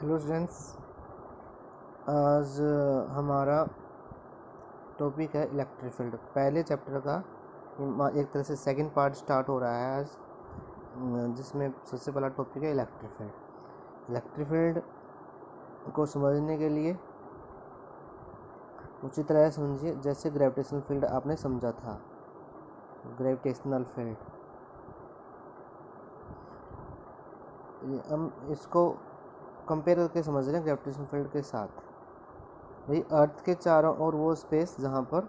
Hello students, आज हमारा topic है इलेक्ट्रिक फील्ड। पहले चैप्टर का एक तरह से सेकंड पार्ट स्टार्ट हो रहा है आज, जिसमें सबसे पहला टॉपिक है इलेक्ट्रिक फील्ड। इलेक्ट्रिक फील्ड को समझने के लिए उसी तरह समझिए जैसे ग्रेविटेशनल फील्ड आपने समझा था। ग्रेविटेशनल फील्ड, हम इसको कंपेयर करके समझ रहे हैं ग्रेविटेशनल फील्ड के साथ। भाई अर्थ के चारों ओर वो स्पेस जहाँ पर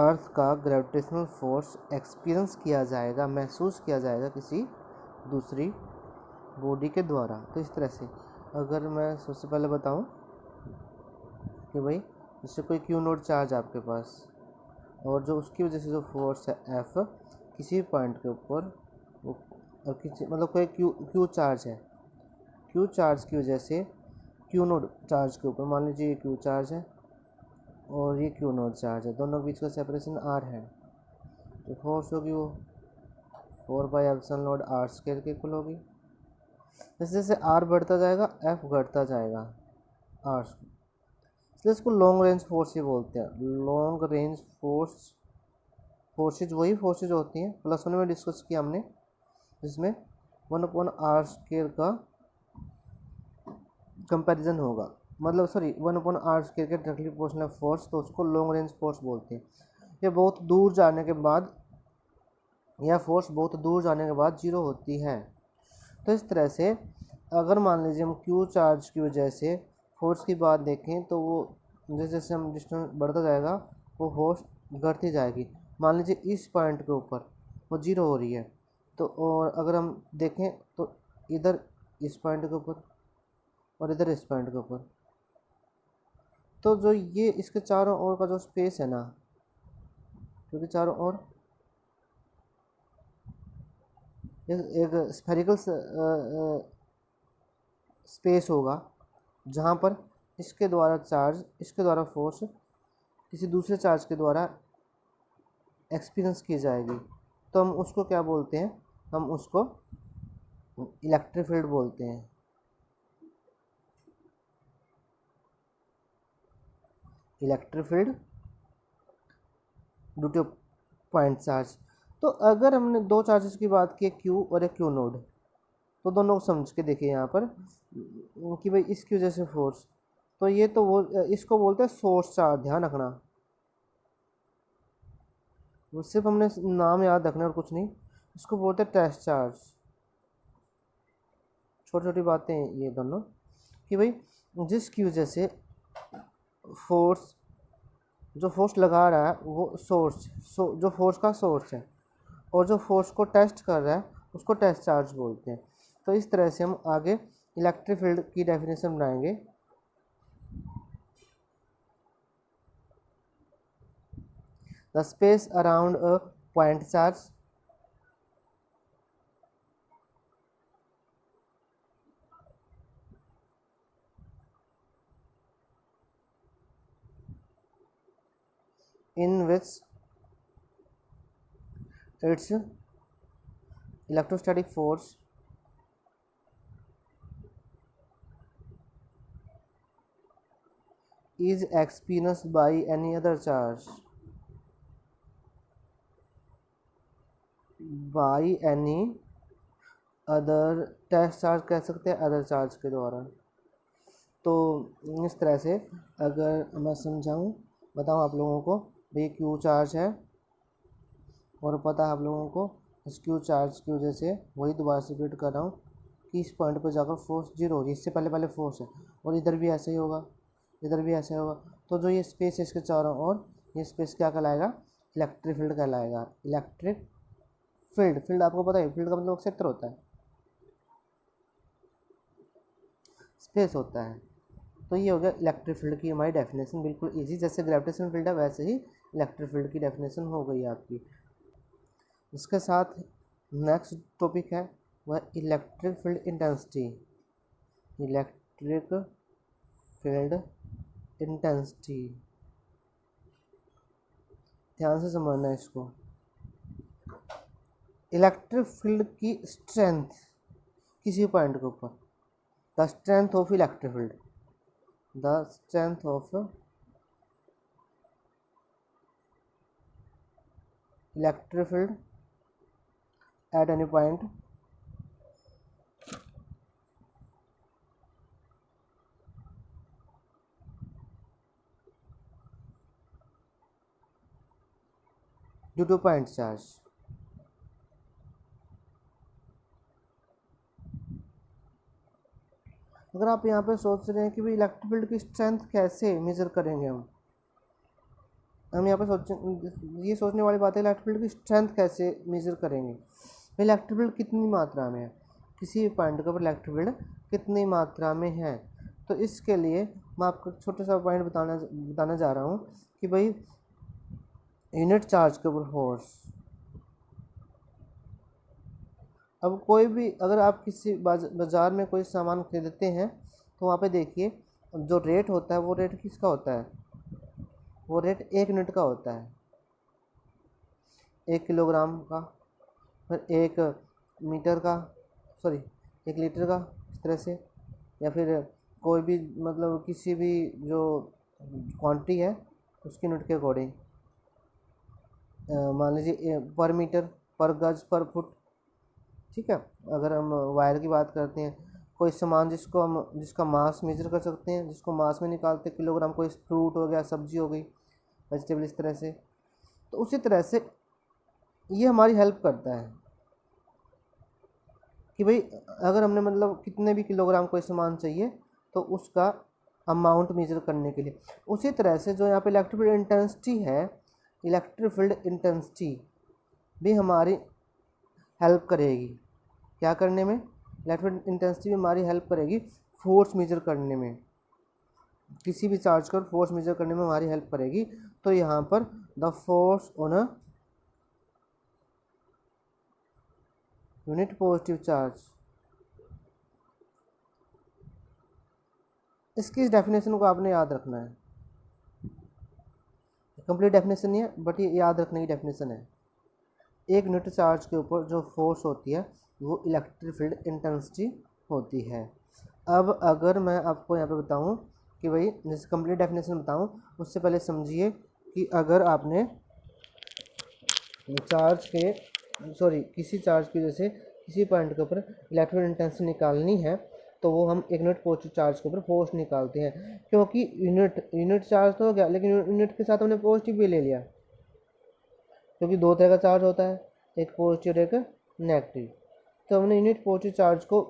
अर्थ का ग्रेविटेशनल फोर्स एक्सपीरियंस किया जाएगा, महसूस किया जाएगा किसी दूसरी बॉडी के द्वारा। तो इस तरह से अगर मैं सबसे पहले बताऊं कि भाई जैसे कोई क्यू नोड चार्ज आपके पास, और जो उसकी वजह से जो फोर्स है एफ किसी भी पॉइंट के ऊपर, वो किसी मतलब कोई क्यू चार्ज है, क्यू चार्ज की वजह से क्यू नोड चार्ज के ऊपर, मान लीजिए ये क्यू चार्ज है और ये क्यू नोड चार्ज है, दोनों के बीच का सेपरेशन आर है, तो फोर्स होगी वो 4/एप्सिलॉन आर स्क्वायर के इक्वल होगी। जैसे जैसे आर बढ़ता जाएगा एफ घटता जाएगा आर, इसलिए इसको लॉन्ग रेंज फोर्स ही बोलते हैं। लॉन्ग रेंज फोर्सेज वही फोर्सेज होती हैं, +1 में डिस्कस किया हमने, जिसमें 1/r स्क्वायर का कंपैरिजन होगा, मतलब 1/r स्क्वायर के डायरेक्टली प्रोपोर्शनल फोर्स, तो उसको लॉन्ग रेंज फोर्स बोलते हैं। ये बहुत दूर जाने के बाद, यह फोर्स बहुत दूर जाने के बाद जीरो होती है। तो इस तरह से अगर मान लीजिए हम क्यू चार्ज की वजह से फोर्स की बात देखें, तो वो जैसे जैसे हम डिस्टेंस बढ़ता जाएगा वो फोर्स घटती जाएगी। मान लीजिए इस पॉइंट के ऊपर वो जीरो हो रही है, तो और अगर हम देखें तो इधर इस पॉइंट के ऊपर और इधर इस पॉइंट के ऊपर, तो जो ये इसके चारों ओर का जो स्पेस है ना, क्योंकि चारों ओर एक स्फेरिकल स्पेस होगा जहाँ पर इसके द्वारा फोर्स किसी दूसरे चार्ज के द्वारा एक्सपीरियंस की जाएगी, तो हम उसको क्या बोलते हैं, हम उसको इलेक्ट्रिक फील्ड बोलते हैं। Electric field due to point charge. तो अगर हमने दो चार्जेस की बात की, क्यू और एक क्यू नोड, तो दोनों को समझ के देखिए यहाँ पर कि भाई इसकी वजह से फोर्स, तो ये तो वो इसको बोलते हैं सोर्स चार्ज, ध्यान रखना, वो सिर्फ हमने नाम याद रखना और कुछ नहीं। इसको बोलते हैं टेस्ट चार्ज। छोटी छोटी बातें ये दोनों, कि भाई जिसकी वजह से फोर्स, जो फोर्स लगा रहा है वो जो फोर्स का सोर्स है, और जो फोर्स को टेस्ट कर रहा है उसको टेस्ट चार्ज बोलते हैं। तो इस तरह से हम आगे इलेक्ट्रिक फील्ड की डेफिनेशन बनाएंगे। The space around a point charge in which its electrostatic force is experienced by any other charge, by any other test charge कह सकते हैं, अदर चार्ज के द्वारा। तो इस तरह से अगर मैं समझाऊँ, बताऊँ आप लोगों को, भाई क्यू चार्ज है और पता है आप लोगों को इस क्यू चार्ज की वजह से, वही दोबारा से रिपीट कर रहा हूँ कि इस पॉइंट पर जाकर फोर्स जीरो होगी, इससे पहले फोर्स है, और इधर भी ऐसे ही होगा, इधर भी ऐसे होगा। तो जो ये स्पेस है इसके चारों ओर, ये स्पेस क्या कहलाएगा, इलेक्ट्रिक फील्ड कहलाएगा। इलेक्ट्रिक फील्ड आपको पता है, फील्ड का मतलब क्षेत्र होता है, स्पेस होता है। तो ये हो गया इलेक्ट्रिक फील्ड की हमारी डेफिनेशन, बिल्कुल इजी, जैसे ग्रेविटेशन फील्ड है वैसे ही इलेक्ट्रिक फील्ड की डेफिनेशन हो गई आपकी। इसके साथ नेक्स्ट टॉपिक है वह electric field intensity. Electric field intensity, ध्यान से समझना इसको। इलेक्ट्रिक फील्ड की स्ट्रेंथ किसी पॉइंट के ऊपर। The strength of electric field, the strength of electric field at any point due to point charge. अगर आप यहाँ पे सोच रहे हैं कि भाई इलेक्ट्रिक फील्ड की स्ट्रेंथ कैसे मेजर करेंगे, हम यहाँ पे ये सोचने वाली बात है इलेक्ट्रिक फील्ड की स्ट्रेंथ कैसे मेजर करेंगे। इलेक्ट्रिक फील्ड कितनी मात्रा में है, किसी भी पॉइंट के ऊपर इलेक्ट्रिक फील्ड कितनी मात्रा में है। तो इसके लिए मैं आपको छोटा सा पॉइंट बताना जा रहा हूँ कि भाई यूनिट चार्ज के ऊपर फोर्स। अब कोई भी, अगर आप किसी बाज़ार में कोई सामान खरीदते हैं तो वहाँ पे देखिए जो रेट होता है वो रेट किसका होता है, वो रेट 1 यूनिट का होता है, 1 किलोग्राम का, फिर 1 मीटर का, सॉरी 1 लीटर का, इस तरह से, या फिर कोई भी मतलब किसी भी जो क्वांटिटी है उसकी यूनिट के अकॉर्डिंग, मान लीजिए पर मीटर, पर गज, पर फुट, ठीक है। अगर हम वायर की बात करते हैं, कोई सामान जिसका मास मेजर कर सकते हैं, जिसको मास में निकालते हैं किलोग्राम, कोई फ्रूट हो गया, सब्जी हो गई, वेजिटेबल, इस तरह से। तो उसी तरह से ये हमारी हेल्प करता है कि भाई अगर हमने मतलब कितने भी किलोग्राम कोई सामान चाहिए तो उसका अमाउंट मेजर करने के लिए। उसी तरह से जो यहाँ पे इलेक्ट्रिक फील्ड इंटेंसिटी है, इलेक्ट्रिक फील्ड इंटेंसिटी भी हमारी हेल्प करेगी क्या करने में, इलेक्ट्रिक फील्ड इंटेंसिटी भी हमारी हेल्प करेगी फोर्स मेजर करने में, किसी भी चार्ज का फोर्स मेजर करने में हमारी हेल्प करेगी। तो यहाँ पर the force on a unit positive charge, इसकी इस डेफिनेशन को आपने याद रखना है। कंप्लीट डेफिनेशन नहीं है बट ये याद रखने की डेफिनेशन है। 1 यूनिट चार्ज के ऊपर जो फोर्स होती है वो इलेक्ट्रिक फील्ड इंटेंसिटी होती है। अब अगर मैं आपको यहाँ पे बताऊँ कि भाई जैसे कंप्लीट डेफिनेशन बताऊँ, उससे पहले समझिए कि अगर आपने किसी चार्ज की वजह से किसी पॉइंट के ऊपर इलेक्ट्रिक इंटेंसिटी निकालनी है तो वो हम 1 यूनिट पॉजिटिव चार्ज के ऊपर फोर्स निकालते हैं, क्योंकि यूनिट चार्ज तो हो गया लेकिन यूनिट के साथ हमने पॉजिटिव भी ले लिया, क्योंकि 2 तरह का चार्ज होता है, एक पॉजिटिव और एक नेगेटिव। तो हमने यूनिट पॉजिटिव चार्ज को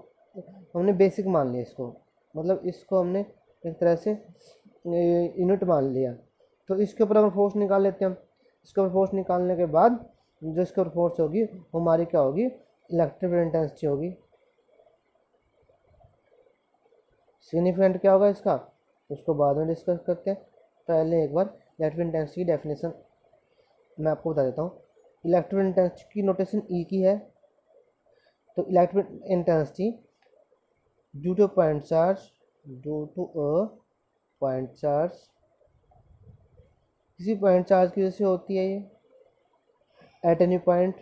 हमने बेसिक मान लिया, इसको मतलब इसको हमने एक तरह से यूनिट मान लिया। तो इसके ऊपर हम फोर्स निकाल लेते हैं। इसके ऊपर फोर्स निकालने के बाद जो इसके ऊपर फोर्स होगी वो हमारी क्या होगी, इलेक्ट्रिक फील्ड इंटेंसिटी होगी। सिग्निफिकेंट क्या होगा इसका, उसको बाद में डिस्कस करते हैं। पहले एक बार इलेक्ट्रिक इंटेंसिटी की डेफिनेशन मैं आपको बता देता हूँ। इलेक्ट्रिक इंटेंसिटी की नोटेशन ई की है। तो electric intensity due to point charge, due to a point charge, किसी पॉइंट चार्ज की वजह से होती है ये, एट एनी पॉइंट,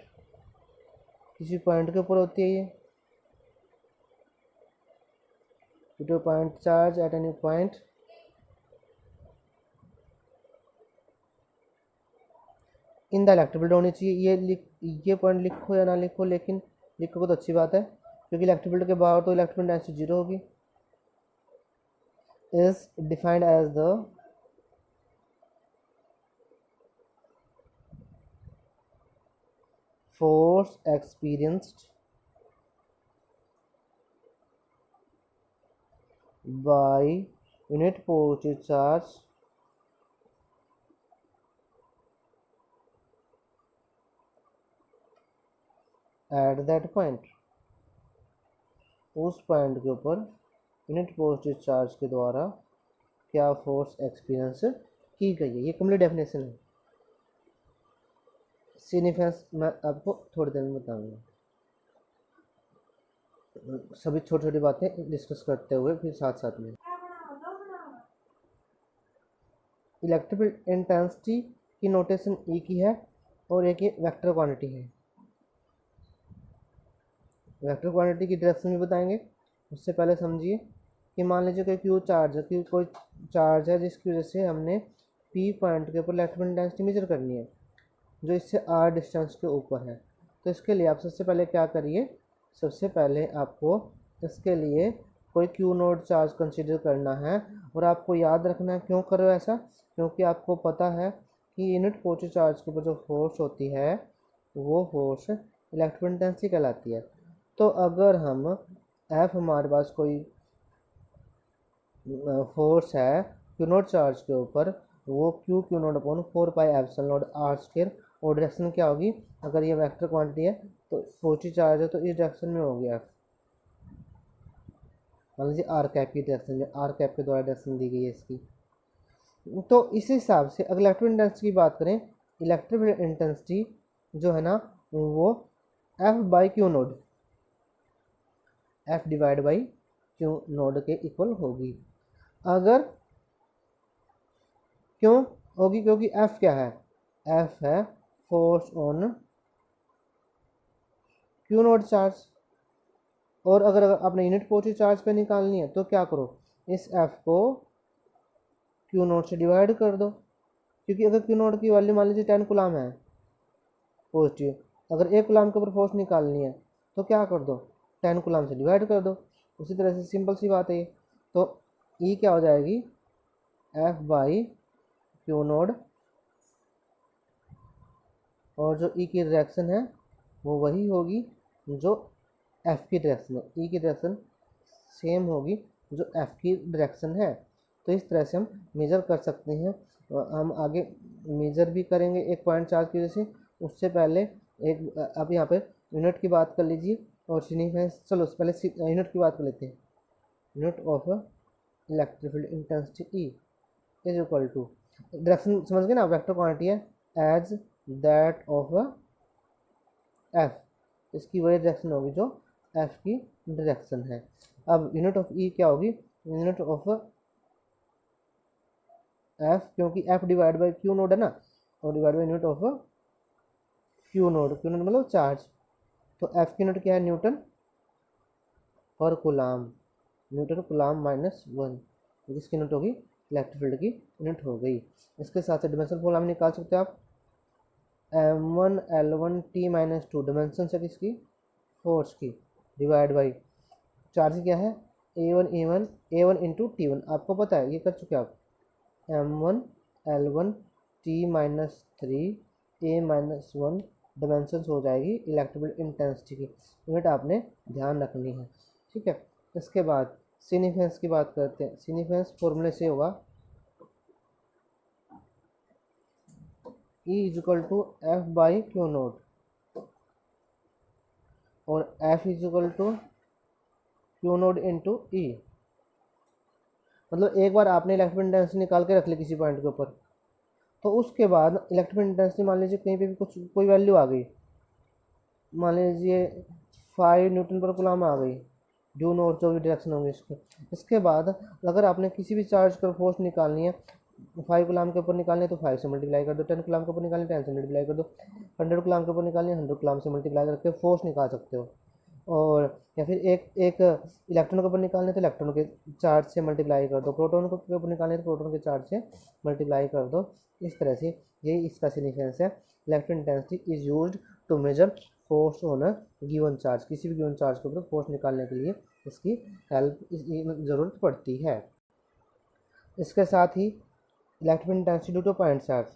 किसी पॉइंट के ऊपर होती है ये, due to point charge at any point in the electric field होनी चाहिए। ये पॉइंट लिखो या ना लिखो, लेकिन लिखोगे तो अच्छी बात है, क्योंकि इलेक्ट्रिक फील्ड के बाहर तो इलेक्ट्रिक फील्ड इंटेंसिटी 0 होगी। Is defined as the force experienced by unit positive charge at that point, उस पॉइंट के ऊपर यूनिट पॉजिटिव चार्ज के द्वारा क्या फोर्स एक्सपीरियंस की गई है। ये कंप्लीट डेफिनेशन है। सिग्निफिकेंस मैं आपको थोड़ी देर में बताऊंगा, सभी छोटी छोटी बातें डिस्कस करते हुए फिर साथ साथ में। इलेक्ट्रिक इंटेंसिटी की नोटेशन ई की है और एक ये वेक्टर क्वांटिटी है। वेक्टर क्वांटिटी की डायरेक्शन भी बताएंगे। उससे पहले समझिए कि मान लीजिए कोई क्यू चार्ज है, क्यू कोई चार्ज है जिसकी वजह से हमने पी पॉइंट के ऊपर इलेक्ट्रिक डेंसिटी मेजर करनी है, जो इससे आर डिस्टेंस के ऊपर है। तो इसके लिए आप सबसे पहले क्या करिए, सबसे पहले आपको इसके लिए कोई क्यू नोड चार्ज कंसीडर करना है। और आपको याद रखना है क्यों करो ऐसा, क्योंकि आपको पता है कि यूनिट पॉजिटिव चार्ज के ऊपर जो फोर्स होती है वो फोर्स इलेक्ट्रिक इंटेंसिटी कहलाती है। तो अगर हम एफ हमारे पास कोई फोर्स है क्यू नोट चार्ज के ऊपर, वो Q naught upon 4 pi epsilon naught R square. और डायरेक्शन क्या होगी, अगर ये वेक्टर क्वांटिटी है तो पॉजिटिव चार्ज है तो इस डायरेक्शन में होगी एफ। मान लीजिए आर कैप की डायरेक्शन में, आर कैप के द्वारा डायरेक्शन दी गई है इसकी। तो इस हिसाब से अगर इलेक्ट्रिक इंटेंसिटी की बात करें, इलेक्ट्रिक इंटेंसिटी जो है ना वो F by Q node, F divide by Q node के इक्वल होगी। अगर क्यों होगी, क्योंकि एफ क्या है, एफ है force on Q node charge. और अगर आपने यूनिट पॉजिटिव चार्ज पे निकालनी है तो क्या करो, इस एफ को क्यू नोड से डिवाइड कर दो। क्योंकि अगर क्यू नोड की वैल्यू मान लीजिए 10 कूलम है पॉजिटिव, अगर 1 कूलम के ऊपर फोर्स निकालनी है तो क्या कर दो, 10 कूलम से डिवाइड कर दो। उसी तरह से सिंपल सी बात है ये। तो ई क्या हो जाएगी, एफ बाई क्यू नोड, और जो ई की डायरेक्शन है वो वही होगी जो एफ की डायरेक्शन है। ई की डायरेक्शन सेम होगी जो एफ की डायरेक्शन है। तो इस तरह से हम मेज़र कर सकते हैं। हम आगे मेज़र भी करेंगे एक पॉइंट चार्ज की वजह से। उससे पहले एक अब यहाँ पे यूनिट की बात कर लीजिए और सिग्निफिकेंस। चलो पहले यूनिट की बात कर लेते हैं। Unit of electric field intensity E is equal to, direction समझ गए ना, वेक्टर क्वांटिटी है एज दैट ऑफ एफ, इसकी वही डायरेक्शन होगी जो एफ की डायरेक्शन है। अब यूनिट ऑफ ई क्या होगी, यूनिट ऑफ एफ, क्योंकि F divide by Q node है ना, और divide by unit of Q node, Q node मतलब चार्ज। तो एफ की यूनिट क्या है, न्यूटन पर कूलाम, न्यूटन कूलाम -1, जिसकी यूनिट होगी इलेक्ट्रिक फील्ड की यूनिट हो गई। इसके साथ से डिमेंशन फॉर्मूला में निकाल सकते हो आप, m1 l1 t-2 डिमेंशन है किसकी, फोर्स की, डिवाइड बाई चार्ज क्या है a1 इंटू t1, आपको पता है ये कर चुके आप, m1 l1 t-3 a-1 dimension हो जाएगी इलेक्ट्रिक इंटेंसिटी की। यूनिट आपने ध्यान रखनी है, ठीक है। इसके बाद सिग्निफिकेंस की बात करते हैं। सिग्निफिकेंस फॉर्मूले से होगा E is equal to F by Q naught, और F is equal to Q naught into E. मतलब एक बार आपने इलेक्ट्रिक इंटेंसिटी निकाल के रख ली किसी पॉइंट के ऊपर, तो उसके बाद इलेक्ट्रिक इंटेंसिटी मान लीजिए कहीं पे भी कुछ कोई वैल्यू आ गई, मान लीजिए 5 न्यूटन पर कूलम आ गई, ड्यू नोट जो भी डायरेक्शन होगी इसके। इसके बाद अगर आपने किसी भी चार्ज पर फोर्स निकालनी है, 5 कूलम के ऊपर निकालनी है तो 5 से मल्टीप्लाई कर दो, 10 कूलम के ऊपर निकालनी है 10 से मल्टीप्लाई कर दो, 100 कूलम के ऊपर निकालनी है 100 कूलम से मल्टीप्लाई करके फोर्स निकाल सकते हो। और या फिर एक इलेक्ट्रॉन के ऊपर निकालने तो इलेक्ट्रॉन के चार्ज से मल्टीप्लाई कर दो, प्रोटॉन के ऊपर निकालने तो प्रोटॉन के चार्ज से मल्टीप्लाई कर दो। इस तरह से यही इसका सिग्निफिकेंस है। Electric intensity is used to measure force on a given charge, किसी भी गिवन चार्ज के ऊपर फोर्स निकालने के लिए इसकी हेल्प ज़रूरत पड़ती है। इसके साथ ही electric intensity due to point charge,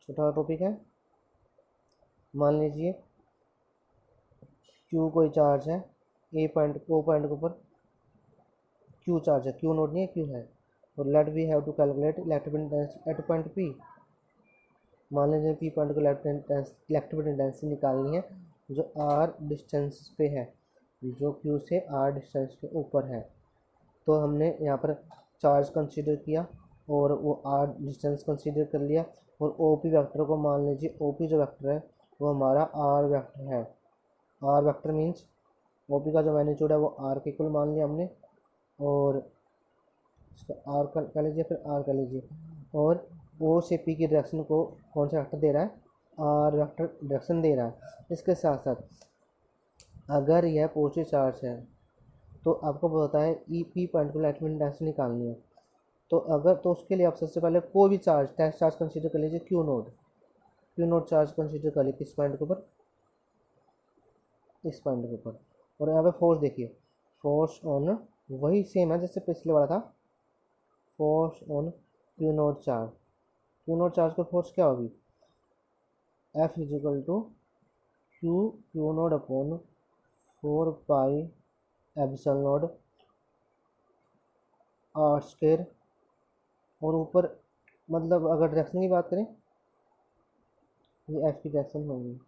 छोटा टॉपिक है। मान लीजिए क्यू कोई चार्ज है, ओ पॉइंट के ऊपर क्यू चार्ज है, क्यू नोट नहीं है क्यू है, और let we have to calculate electric intensity at point P. मान लीजिए पी पॉइंट को इलेक्ट्रिक इंटेंसिटी निकालनी है जो आर डिस्टेंस पे है, जो क्यू से आर डिस्टेंस के ऊपर है। तो हमने यहाँ पर चार्ज कंसीडर किया और वो आर डिस्टेंस कंसीडर कर लिया, और ओ पी वैक्टर को मान लीजिए, ओ पी जो वैक्टर है वो हमारा आर वैक्टर है। R vector means O P का जो मैग्नीट्यूड है वो आर के इक्वल मान लिया हमने, और आर कर लीजिए, फिर आर कर लीजिए, और ओ से पी की डायरेक्शन को कौन सा वेक्टर दे रहा है, आर वेक्टर डायरेक्शन दे रहा है। इसके साथ साथ अगर यह पॉजिटिव चार्ज है तो आपको पता है ई पी पॉइंट को इलेक्ट्रिक डायरेक्शन निकालनी है। तो अगर तो उसके लिए आप सबसे पहले कोई भी चार्ज टेस्ट चार्ज कंसीडर कर लीजिए, क्यू नोड चार्ज कंसीडर कर लीजिए किस पॉइंट के ऊपर, इस पॉइंट के ऊपर। और यहाँ पे फोर्स देखिए, फोर्स ऑन वही सेम है जैसे पिछले वाला था, force on Q naught charge का फोर्स क्या होगी, F is equal to Q naught upon 4 pi epsilon naught R square. और ऊपर मतलब अगर डायरेक्शन की बात करें, ये एफ की डायरेक्शन होगी,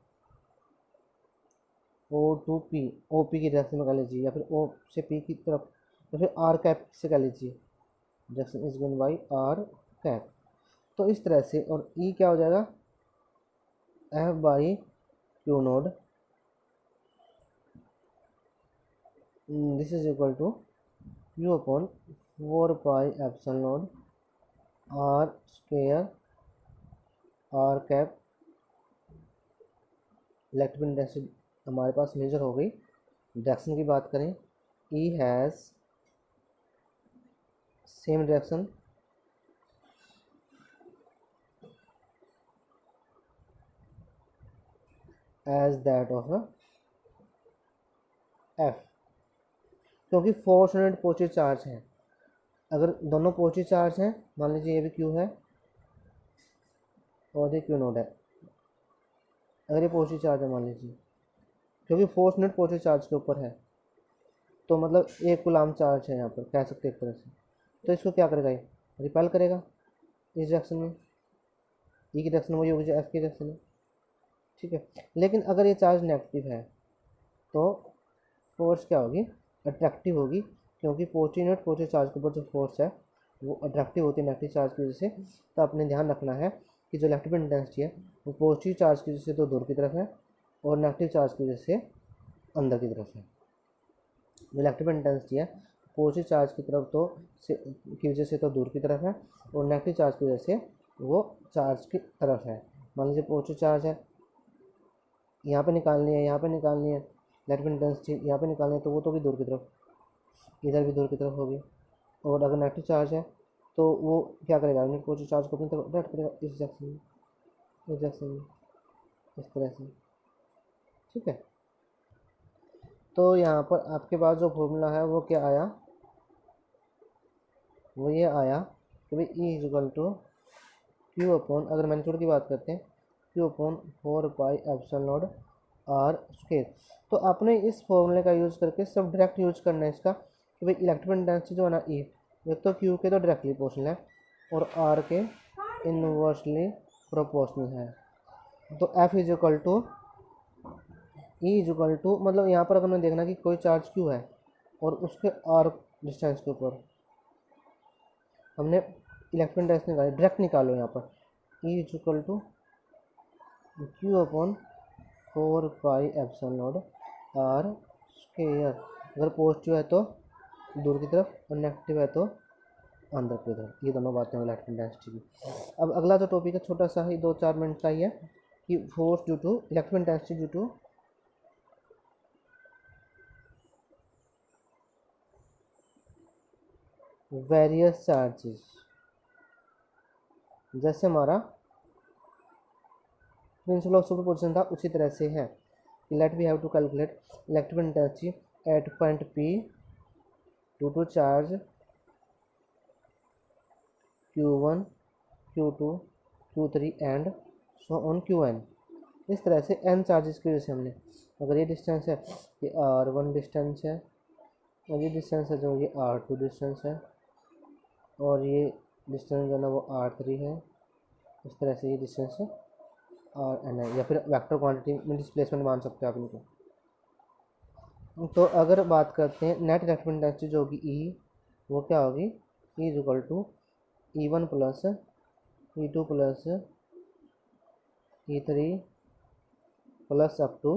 O to P, O P की डायरेक्शन में कर लीजिए, या फिर ओ से पी की तरफ, या फिर आर कैप से कर लीजिए, direction is given by R cap. तो इस तरह से, और ई क्या हो जाएगा, F by Q naught, this is equal to Q upon 4 pi epsilon naught R square R cap. Electric intensity हमारे पास मेजर हो गई। डायरेक्शन की बात करें, E has same direction as that of F, क्योंकि फोर्स यूनिट पॉजिटिव चार्ज है। अगर दोनों पॉजिटिव चार्ज हैं, मान लीजिए ये भी क्यू है और ये क्यू नोड है, अगर ये पॉजिटिव चार्ज है मान लीजिए, क्योंकि फोर्स यूनिट पॉजिटिव चार्ज के ऊपर है, तो मतलब एक कूलाम चार्ज है यहाँ पर, कह सकते हैं एक तरह से। तो इसको क्या करेगा, ये रिपेल करेगा इस डायरेक्शन में, ई की डायरेक्शन वही होगी जो एफ की डायरेक्शन है, ठीक है। लेकिन अगर ये चार्ज नेगेटिव है तो फोर्स क्या होगी, अट्रैक्टिव होगी, क्योंकि पॉजिटिव यूनिट पॉजिटिव चार्ज के ऊपर जो फोर्स है वो अट्रैक्टिव होती है नेगेटिव चार्ज की वजह से। तो आपने ध्यान रखना है कि जो इलेक्ट्रिक इंटेंसिटी है वो पॉजिटिव चार्ज की वजह से तो दूर की तरफ है, और नेगेटिव चार्ज की वजह से अंदर की तरफ है। जो इलेक्ट्रिक इंटेंसिटी है पॉजिटिव चार्ज की तरफ तो की वजह से तो दूर की तरफ है, और नेगेटिव चार्ज की वजह से वो चार्ज की तरफ है। मान लीजिए पॉजिटिव चार्ज है, यहाँ पे निकालनी है, यहाँ पे निकालनी है, इलेक्ट्रिक इंटेंसिटी यहाँ पे निकालनी है, तो वो तो भी दूर की तरफ, इधर भी दूर की तरफ होगी। और अगर नेगेटिव चार्ज है तो वो क्या करेगा, पॉजिटिव चार्ज को अपनी तरफ अट्रैक्ट करेगा, इस डायरेक्शन में, इस डायरेक्शन में, इस तरह से, ठीक है। तो यहाँ पर आपके पास जो फॉर्मूला है वो क्या आया, वो ये आया कि भाई E is equal to Q upon, अगर मैग्नीट्यूड की बात करते हैं, Q upon 4 pi epsilon naught R square. तो आपने इस फॉर्मूले का यूज़ करके सब डायरेक्ट यूज करना है इसका, कि भाई इलेक्ट्रिक इंटेंसिटी जो है ना, ई एक तो क्यू के तो डायरेक्टली प्रोपोर्शनल है और आर के इनवर्सली प्रोपोर्शनल है। तो F is equal to E is equal to, मतलब यहाँ पर अगर हमें देखना कि कोई चार्ज क्यू है और उसके आर डिस्टेंस के ऊपर हमने इलेक्ट्रिक इंटेंसिटी निकाली, डायरेक्ट निकालो यहाँ पर, E is equal to Q upon 4 pi epsilon naught R square. अगर पॉजिटिव है तो दूर की तरफ और नेगेटिव है तो अंदर की तरफ, ये दोनों बातें हैं इलेक्ट्रिक इंटेंसिटी की। अब अगला जो टॉपिक है छोटा सा ही 2-4 मिनट का ही है, कि force due to electric intensity due to various charges. जैसे हमारा प्रिंसिपल ऑफ सुपरपोजिशन था उसी तरह से है, let we have to calculate electric intensity at point P due to charge Q1 Q2 Q3 and so on Qn। इस तरह से n चार्जेस की वजह से हमने, अगर ये डिस्टेंस है, ये R1 डिस्टेंस है, और ये डिस्टेंस है जो ये R2 डिस्टेंस है, और ये डिस्टेंस जो है ना वो R3 है, इस तरह से ये डिस्टेंस है Rn है, या फिर वेक्टर क्वांटिटी में डिस्प्लेसमेंट मान सकते हैं आप इनको। तो अगर बात करते हैं नेट इलेक्ट्रिक इंटेंसिटी जो होगी E, वो क्या होगी, E is equal to E1 plus E2 plus E3 plus up to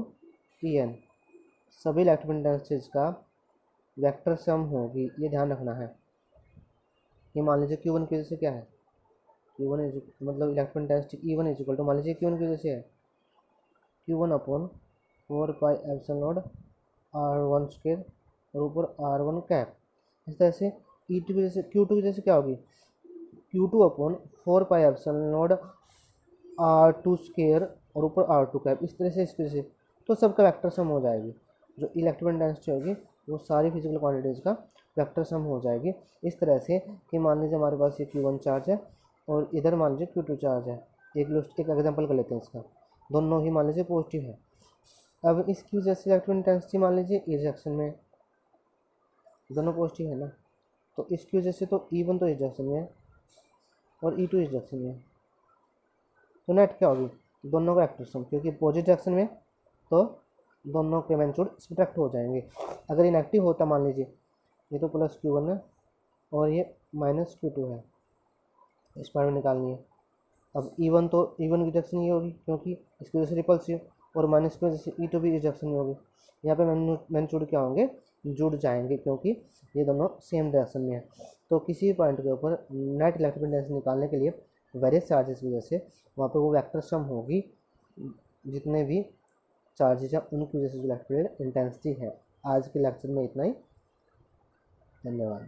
En। सभी इलेक्ट्रिक इंटेंसिटीज का वेक्टर सम होगी, ये ध्यान रखना है। ये मान लीजिए Q1 की वजह से क्या है, Q1 मतलब electric intensity E1 is equal to, मान लीजिए Q1 की वजह से है Q1 upon 4 pi epsilon naught R1 square और ऊपर R1 कैप। इस तरह से E2 की वजह से, Q2 की वजह से क्या होगी, Q2 upon 4 pi epsilon not R2 square और ऊपर R2 कैप। इस तरह से, इस तरह से तो सबका वेक्टर सम हो जाएगी। जो इलेक्ट्रिक इंटेंसिटी होगी वो सारी फिजिकल क्वांटिटीज़ का वेक्टर सम हो जाएगी। इस तरह से कि मान लीजिए हमारे पास ये Q1 चार्ज है और इधर मान लीजिए Q2 चार्ज है। एक एग्जांपल कर लेते हैं इसका, दोनों ही मान लीजिए पॉजिटिव है। अब इसकी वजह से इलेक्ट्रिक इंटेंसिटी मान लीजिए इस डायरेक्शन में, दोनों पॉजिटिव है ना, तो इसकी वजह से तो E1 तो इस डायरेक्शन में है और E2 इस डायरेक्शन में है। तो नेट क्या होगी, दोनों का वेक्टर सम, क्योंकि पॉजिटिव डायरेक्शन में तो दोनों के मैग्नीट्यूड सब्ट्रैक्ट हो जाएंगे। अगर इनएक्टिव होता, मान लीजिए ये तो प्लस Q1 है और ये माइनस Q2 है, इस बार में निकालनी है। अब E1 तो E1 की डायरेक्शन ये होगी क्योंकि इसकी वजह से रिपल्सिव, और माइनस की वजह से E2 भी इस डायरेक्शन में होगी। यहाँ पे मैग्नीट्यूड क्या होंगे, जुड़ जाएंगे, क्योंकि ये दोनों सेम डायरेक्शन में है। तो किसी भी पॉइंट के ऊपर नेट इलेक्ट्रिक इंटेंसिटी निकालने के लिए वेरियस चार्जेस की वजह से वहाँ पे वो वेक्टर सम होगी, जितने भी चार्जेज हैं उनकी वजह से जो इलेक्ट्रिक इंटेंसिटी है। आज के लेक्चर में इतना ही, धन्यवाद।